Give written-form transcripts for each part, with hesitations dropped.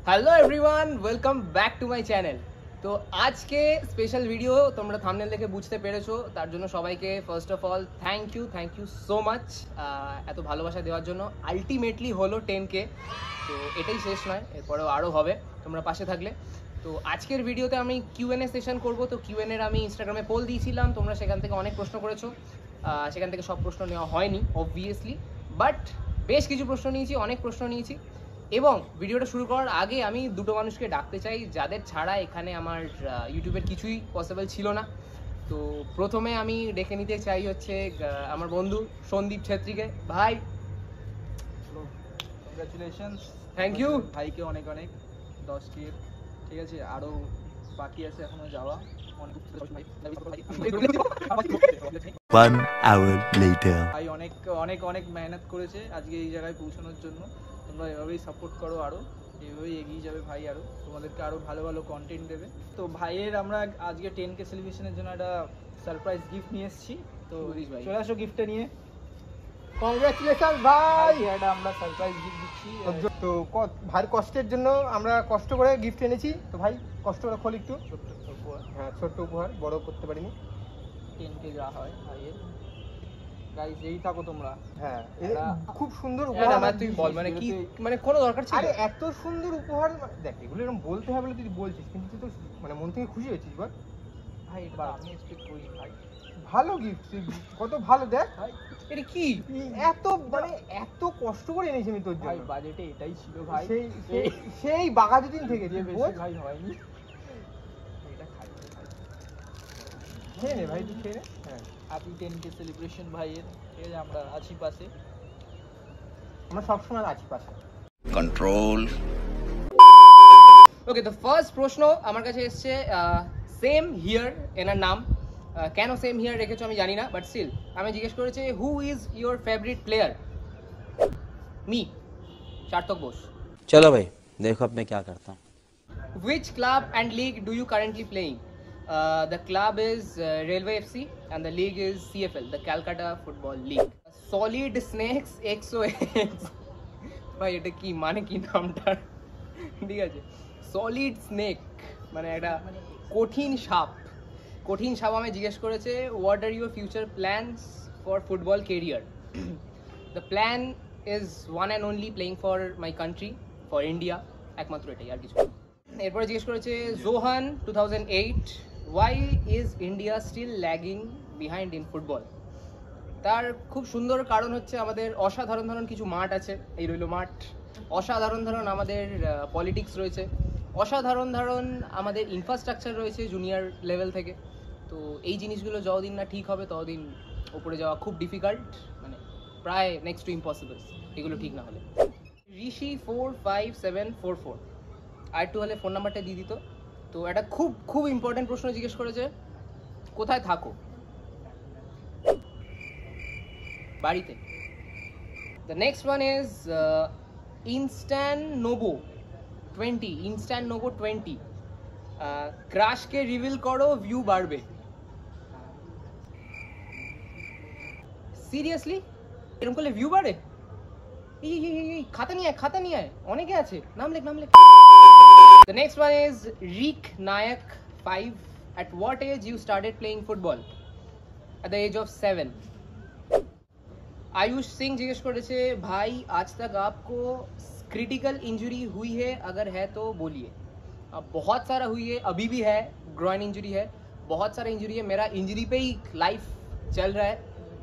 Hello everyone, welcome back to my channel. তো আজকে special video তোমরা থাম্বনেল দেখে বুঝতে পেরেছো, তার জন্য সবাইকে first of all thank you so much এত ভালোবাসা দেওয়ার জন্য। আলটিমেটলি হলো 10K, তো এটাই শেষ নয়, এরপরেও আরও হবে তোমরা পাশে থাকলে। তো আজকের ভিডিওতে আমি কিউএনএ সেশন করবো। তো কিউএনএর আমি ইনস্টাগ্রামে পোল দিয়েছিলাম, তোমরা সেখান থেকে অনেক প্রশ্ন করেছো। সেখান থেকে সব প্রশ্ন নেওয়া হয়নি অবভিয়াসলি, বাট বেশ কিছু প্রশ্ন নিয়েছি, অনেক প্রশ্ন নিয়েছি। এবং ভিডিওটা শুরু করার আগে আমি দুটো মানুষকে ডাকতে চাই যাদের ছাড়া এখানে আমার ইউটিউবের কিছুই পসিবল ছিল না। তো প্রথমে আমি ডেকে নিতে চাই হচ্ছে আমার বন্ধু সন্দীপ ছেত্রীকে। ভাই কংগ্রাচুলেশনস, থ্যাংক ইউ ভাইকে অনেক অনেক 10K। ঠিক আছে, আরও বাকি আছে এখনো যাওয়া। One hour later. ভাই অনেক অনেক অনেক মেহনত করেছে আজকে এই জায়গায় পৌঁছানোর জন্য। তোমরা এভাবেই সাপোর্ট করো, আরও এভাবেই এগিয়ে যাবে ভাই, আরও তোমাদেরকে আরও ভালো ভালো কন্টেন্ট দেবে। তো ভাইয়ের আমরা আজকে 10K সেলিব্রেশনের জন্য একটা সারপ্রাইজ গিফট নিয়ে এসেছি। তো চলে আসো গিফটটা নিয়ে। কংগ্রাচুলেশন ভাই। এটা আমরা সারপ্রাইজ গিফট দিচ্ছি। তো ভাইয়ের কষ্টের জন্য আমরা কষ্ট করে গিফট এনেছি। তো ভাই কষ্ট করে খোল একটু। ছোট্ট উপহার। হ্যাঁ, ছোট্ট উপহার, বড় করতে পারিনি। 10K যা হয় ভাইয়ের। গাইস এই থাকো তোমরা। হ্যাঁ, এটা খুব সুন্দর না, উপহার। না, তুই বল মানে কি, মানে কোনো দরকার ছিল? আরে এত সুন্দর উপহার, দেখ এগুলো এরকম বলতে হবে বলে তুই বলছিস, কিন্তু তুই তো মানে মন থেকে খুশি হয়েছিস বল। ভাই এটা আমি এক্সপেক্ট করিনি ভাই। ভালো গিফট, কত ভালো। দেখ ভাই এটা কি এত মানে এত কষ্ট করে এনেছি আমি তোর ভাই জন্য। বাজেটে এটাই ছিল ভাই। সেই বাঘাযতীন থেকে যে তুই বেশি বল। ভাই হয়নি। এটা খাই ভাই। খেয়ে নে ভাই, তুই খেয়ে নে। হ্যাঁ, হ্যাপি 10K সেলিব্রেশন ভাইয়ের। ঠিক আছে, আমরা আছি পাশে। আমরা সবসময় আছি পাশে। Control. ওকে, তো ফার্স্ট প্রশ্ন আমার কাছে এসছে সেম হিয়ার এনার নাম। কেন সেম হিয়ার রেখেছো আমি জানি না, বাট স্টিল আমি জিজ্ঞেস করেছি who is your favourite player? Me সার্থক বোস। चलो भाई देखो अब मैं क्या करता हूँ। Which club and league do you currently playing? The club is Railway FC and the league is CFL, the Calcutta Football League. Solid Snakes XOX. ভাই এটা কি মানে, কি নামটা? ঠিক আছে, সলিড স্নেক মানে একটা কঠিন সাপ। কঠিন সাপ আমি জিজ্ঞেস করেছে what are your future plans for football career? The plan is one and only playing for my country, for India, একমাত্র এটাই, আর কিছু না। এরপরে জিজ্ঞেস করেছে Johan 2008 why is India still lagging behind in football? তার খুব সুন্দর কারণ হচ্ছে আমাদের অসাধারণ কিছু মাঠ আছে, এই রইল মাঠ। অসাধারণ আমাদের পলিটিক্স রয়েছে, অসাধারণ আমাদের ইনফ্রাস্ট্রাকচার রয়েছে জুনিয়র লেভেল থেকে। তো এই জিনিসগুলো যতদিন না ঠিক হবে ততদিন ওপরে যাওয়া খুব ডিফিকাল্ট, মানে প্রায় নেক্সট টু ইম্পসিবল এগুলো ঠিক না হলে। ঋষি 45744 আর একটু হলে ফোন নাম্বারটা দিয়ে দিত। তো একটা খুব ইম্পর্টেন্ট প্রশ্ন জিজ্ঞেস করেছে, কোথায় থাকো? বাড়িতে। The next one is instant নোবো 20 ক্রাশকে রিভিল করো, ভিউ বাড়বে। সিরিয়াসলি এরকম করলে ভিউ বাড়ে? এই খাতা নিয়ে আয়, অনেকে আছে, নাম লেখ। The next one is Reek Nayak 5. At what age you started playing football? At the age of 7. Ayush Singh जिज्ञेस करेছে भाई आज तक आपको क्रिटिकल इंजरी हुई है, अगर है तो बोलिए। अब बहुत सारा हुई है, अभी भी है, ग्रॉइन इंजरी है, बहुत सारा इंजरी है। मेरा इंजरी पे ही लाइफ चल रहा है,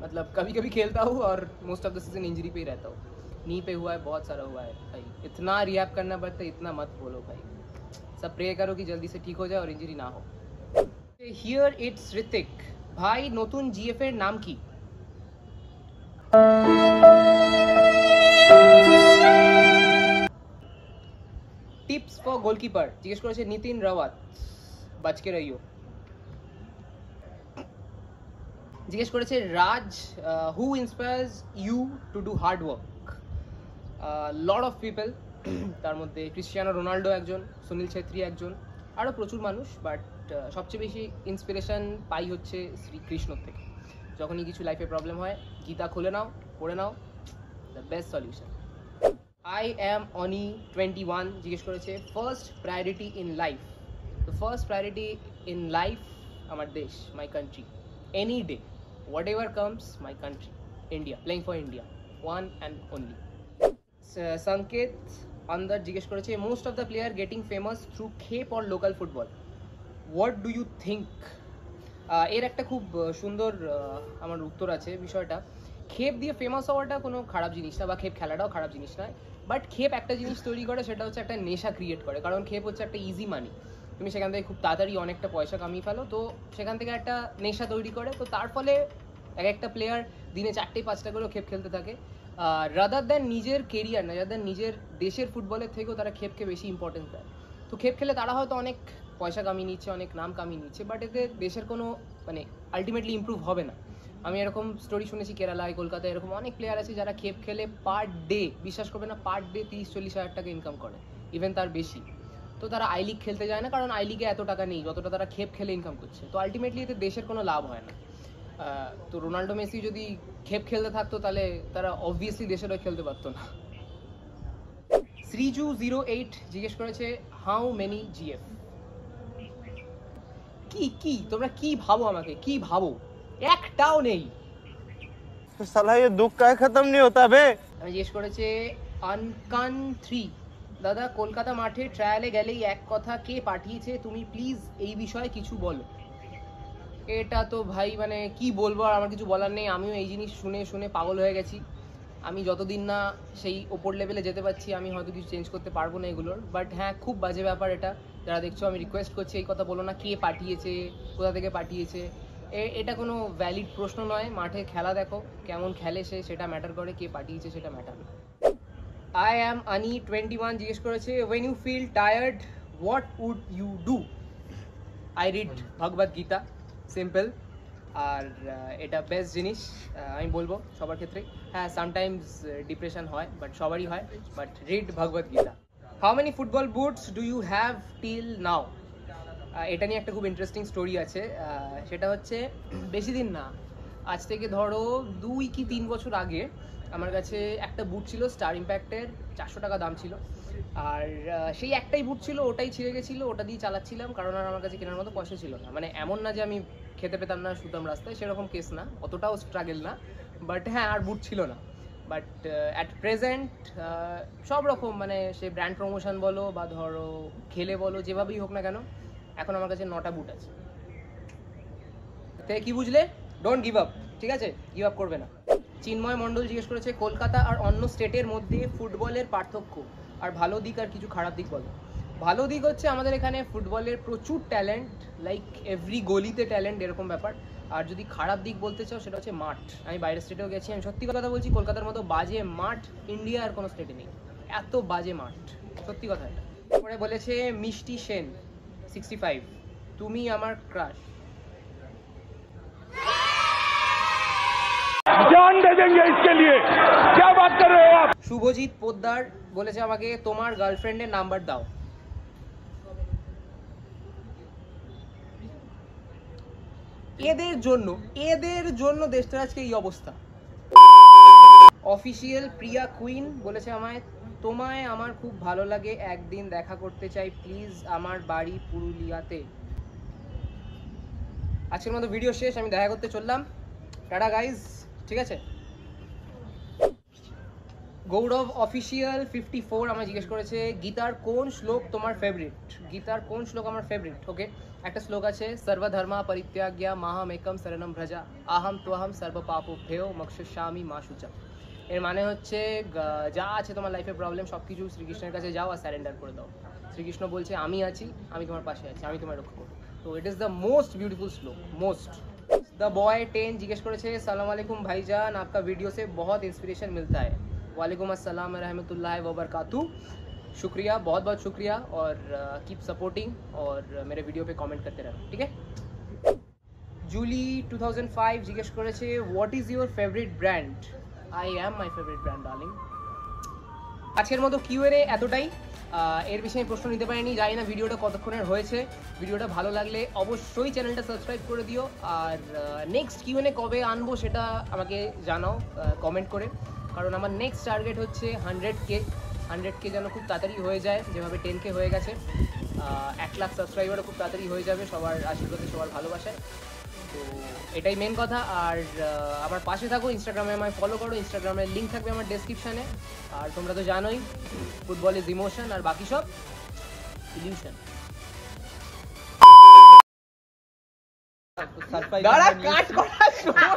मतलब कभी खेलता हूँ और most of the season injury पे ही रहता हूँ। नी पे हुआ है, बहुत सारा हुआ है भाई, इतना रिहैब करना पड़ता है, इतना मत बोलो भाई। सब प्रे करो कि जल्दी से ठीक हो जाए और इंजरी ना हो। हियर इट्स ऋतिक भाई नतून जीएफ এর নাম কি? টিপস ফর গোলকিপার জিজ্ঞেস করেছে নিতিন রাওয়াত, বাঁচকে রহিও। জিজ্ঞেস করেছে Raj who inspires you to do hard work? Lot of people, তার মধ্যে ক্রিশ্চিয়ানো রোনাল্ডো একজন, সুনীল ছেত্রী একজন, আরও প্রচুর মানুষ, বাট সবচেয়ে বেশি ইন্সপিরেশন পাই হচ্ছে শ্রীকৃষ্ণর থেকে। যখনই কিছু লাইফে প্রবলেম হয় গীতা খুলে নাও, পড়ে নাও, the best solution. I am only 21 জিজ্ঞেস করেছে first priority in life. The first priority in life আমার দেশ, my country, any day whatever comes, my country India, playing for India, one and only. Sanket আন্দার জিজ্ঞেস করেছে most of the player getting famous through খেপ or local football, what do you think? এর একটা খুব সুন্দর আমার উত্তর আছে বিষয়টা। খেপ দিয়ে ফেমাস হওয়াটা কোনো খারাপ জিনিস না, বা খেপ খেলাটাও খারাপ জিনিস নয়, বাট খেপ একটা জিনিস তৈরি করে, সেটা হচ্ছে একটা নেশা ক্রিয়েট করে। কারণ খেপ হচ্ছে একটা ইজি মানি, তুমি সেখান থেকে খুব তাড়াতাড়ি অনেকটা পয়সা কামিয়ে ফেলো, তো সেখান থেকে একটা নেশা তৈরি করে। তো তার ফলে এক একটা প্লেয়ার দিনে 4-5টা করেও খেপ খেলতে থাকে। রাদার দ্যান নিজের কেরিয়ার, রাদার দ্যান নিজের দেশের ফুটবলের থেকেও তারা খেপকে বেশি ইম্পর্টেন্স দেয়। তো খেপ খেলে তারা হয়তো অনেক পয়সা কামিয়ে নিচ্ছে, অনেক নাম কামিয়ে নিচ্ছে, বাট এতে দেশের কোনো মানে আলটিমেটলি ইম্প্রুভ হবে না। আমি এরকম স্টোরি শুনেছি কেরালায়, কলকাতায় এরকম অনেক প্লেয়ার আছে যারা খেপ খেলে পার ডে, বিশ্বাস করবে না, পার ডে 30-40 হাজার টাকা ইনকাম করে, ইভেন তার বেশি। তো তারা আই লিগ খেলতে যায় না, কারণ আই লিগে এত টাকা নেই যতটা তারা খেপ খেলে ইনকাম করছে। তো আলটিমেটলি এতে দেশের কোনো লাভ হয় না। তো রোনাল্ডো মেসি যদি খেপ খেলতে থাকতো তাহলে তারা অবভিয়াসলি দেশের হয়ে খেলতে পারতো না। শ্রীজু08 জিজ্ঞেস করেছে হাউ মেনি জিএফ? কি তোমরা কি ভাবো, আমাকে কি ভাবো? একটাও নেই। तो साला ये दुख का खत्म नहीं होता बे। আমি জিজ্ঞেস করেছে আনকান 3 দাদা কলকাতা মাঠে ট্রায়ালে গেলেই এক কথা কে পাঠিয়েছে, তুমি প্লিজ এই বিষয়ে কিছু বলো। এটা তো ভাই মানে কি বলবো, আর আমার কিছু বলার নেই। আমিও এই জিনিস শুনে শুনে পাগল হয়ে গেছি। আমি যতদিন না সেই ওপর লেভেলে যেতে পারছি আমি হয়তো কিছু চেঞ্জ করতে পারবো না এগুলোর। বাট হ্যাঁ, খুব বাজে ব্যাপার এটা। যারা দেখছো আমি রিকোয়েস্ট করছি এই কথা বলো না, কে পাঠিয়েছে, কোথা থেকে পাঠিয়েছে। এটা কোনো ভ্যালিড প্রশ্ন নয়। মাঠে খেলা দেখো, কেমন খেলে সে, সেটা ম্যাটার করে, কে পাঠিয়েছে সেটা ম্যাটার না। আই অ্যাম আনি 21 জিজ্ঞেস করেছে when you feel tired what would you do? I read Bhagavad Gita, simple. আর এটা বেস্ট জিনিস আমি বলবো সবার ক্ষেত্রেই। হ্যাঁ, সামটাইমস ডিপ্রেশন হয়, বাট সবারই হয়, but read Bhagavad Gita. How many football boots do you have till now? এটা নিয়ে একটা খুব ইন্টারেস্টিং স্টোরি আছে। সেটা হচ্ছে বেশি দিন না, আজ থেকে ধরো 2 কি 3 বছর আগে আমার কাছে একটা বুট ছিল স্টার ইম্প্যাক্টের, 400 টাকা দাম ছিল। আর সেই একটাই বুট ছিল, ওটাই ছিঁড়ে গেছিলো, ওটা দিয়ে চালাচ্ছিলাম, কারণ আর আমার কাছে কেনার মতো পয়সা ছিল না। মানে এমন না যে আমি খেতে পেতাম না, শুতাম রাস্তায়, সেরকম কেস না, অতটাও স্ট্রাগল না। বাট হ্যাঁ, আর বুট ছিল না। বাট অ্যাট প্রেজেন্ট সব রকম মানে সে ব্র্যান্ড প্রমোশন বলো বা ধরো খেলে বলো, যেভাবেই হোক না কেন, এখন আমার কাছে 9টা বুট আছে। তাই কি বুঝলে? ডোন্ট গিভ আপ, ঠিক আছে? গিভ আপ করবে না। চিন্ময় মণ্ডল জিজ্ঞেস করেছে কলকাতা আর অন্য স্টেটের মধ্যে ফুটবলের পার্থক্য আর ভালো দিক আর কিছু খারাপ দিক বলো। ভালো দিক হচ্ছে আমাদের এখানে ফুটবলের প্রচুর ট্যালেন্ট, লাইক এভরি গলিতে ট্যালেন্ট, এরকম ব্যাপার। আর যদি খারাপ দিক বলতে চাও সেটা হচ্ছে মাঠ। আমি বাইরের স্টেটেও গেছি, আমি সত্যি কথা বলছি, কলকাতার মতো বাজে মাঠ ইন্ডিয়া আর কোনো স্টেটে নেই, এত বাজে মাঠ, সত্যি কথা এটা। পরে বলেছে মিষ্টি সেন 65 তুমি আমার ক্রাশ। जान दे देंगे इसके लिए, क्या बात कर रहे हो आप? শুভজিৎ পোদ্দার বলেছে আমাকে তোমার গার্লফ্রেন্ডের নাম্বার দাও। এদের জন্য দেশটা আজকে এই অবস্থা। অফিসিয়াল প্রিয়া কুইন বলেছে তোমায় আমার খুব ভালো লাগে, একদিন দেখা করতে চাই প্লিজ, আমার বাড়ি পুরুলিয়াতে। আজকের মতো ভিডিও শেষ, আমি দেখা করতে চললাম, টাটা গাইজ, ঠিক আছে? গৌরব অফিসিয়াল 54 আমায় জিজ্ঞেস করেছে গীতার কোন শ্লোক তোমার ফেভারিট? গীতার কোন শ্লোক আমার ফেভারিট? ওকে, একটা শ্লোক আছে সর্বধর্মা পরিত্যাগ্য মাহাম একম শরণম ভ্রজা আহম ত্বহম সর্ব পাপভ্যো মোক্ষয়িষ্যামি মা শুচা। এর মানে হচ্ছে যা আছে তোমার লাইফে প্রবলেম সব কিছু শ্রীকৃষ্ণের কাছে যাও আর স্যারেন্ডার করে দাও। শ্রীকৃষ্ণ বলছে আমি আছি, আমি তোমার পাশে আছি, আমি তোমায় রক্ষা করবো। তো it is the most beautiful শ্লোক, মোস্ট। द बॉय 10 জিজ্ঞেস করেছে সালাম আলাইকুম भाईजान, आपका वीडियो से बहुत इंस्पिरेशन मिलता है। वालेकुम अस्सलाम रहमतुल्लाहि व बरकातहू। शुक्रिया, बहुत बहुत शुक्रिया, और कीप सपोर्टिंग और मेरे वीडियो पे कमेंट करते रहना, ठीक है? जूली 2005 জিজ্ঞেস করেছে what is your favourite brand? I am my favourite brand darling. আজকের মতো কিউএনএ এতটাই। এর বিষয়ে প্রশ্ন নিতে পারিনি, জানি না ভিডিওটা কতক্ষণের হয়েছে। ভিডিওটা ভালো লাগলে অবশ্যই চ্যানেলটা সাবস্ক্রাইব করে দিও, আর নেক্সট কিউএনএ কবে আনবো সেটা আমাকে জানাও কমেন্ট করে, কারণ আমার নেক্সট টার্গেট হচ্ছে 100K 100K যেন খুব তাড়াতাড়ি হয়ে যায়, যেভাবে 10K হয়ে গেছে। 1 লাখ সাবস্ক্রাইবারও খুব তাড়াতাড়ি হয়ে যাবে সবার আশীর্বাদে, সবার ভালোবাসায়। তো এটাই মেন কথা। আর আমার পাশে থাকো, ইনস্টাগ্রামে আমায় ফলো করো, ইনস্টাগ্রামের লিঙ্ক থাকবে আমার ডেসক্রিপশানে। আর তোমরা তো জানোই ফুটবল ইজ ইমোশন, আর বাকি সব ইলিউশন। দাঁড়া, কাট করার সময়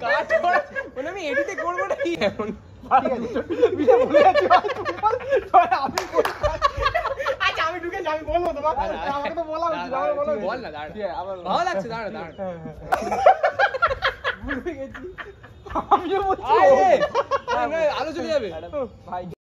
কাট করা, মানে আমি এডিটে করবো না কি এখন? আচ্ছা আমি ঢুকেছি, আমি বলবো তোমার, আমাকে তো বলা উচিত, আমাকে বলা উচিত। বল না, দাঁড়া, ভালো লাগছে, দাঁড়া দাঁড়া। ভুলে গেছি, আমিও বলছি আরে আলো চলে যাবে ভাই।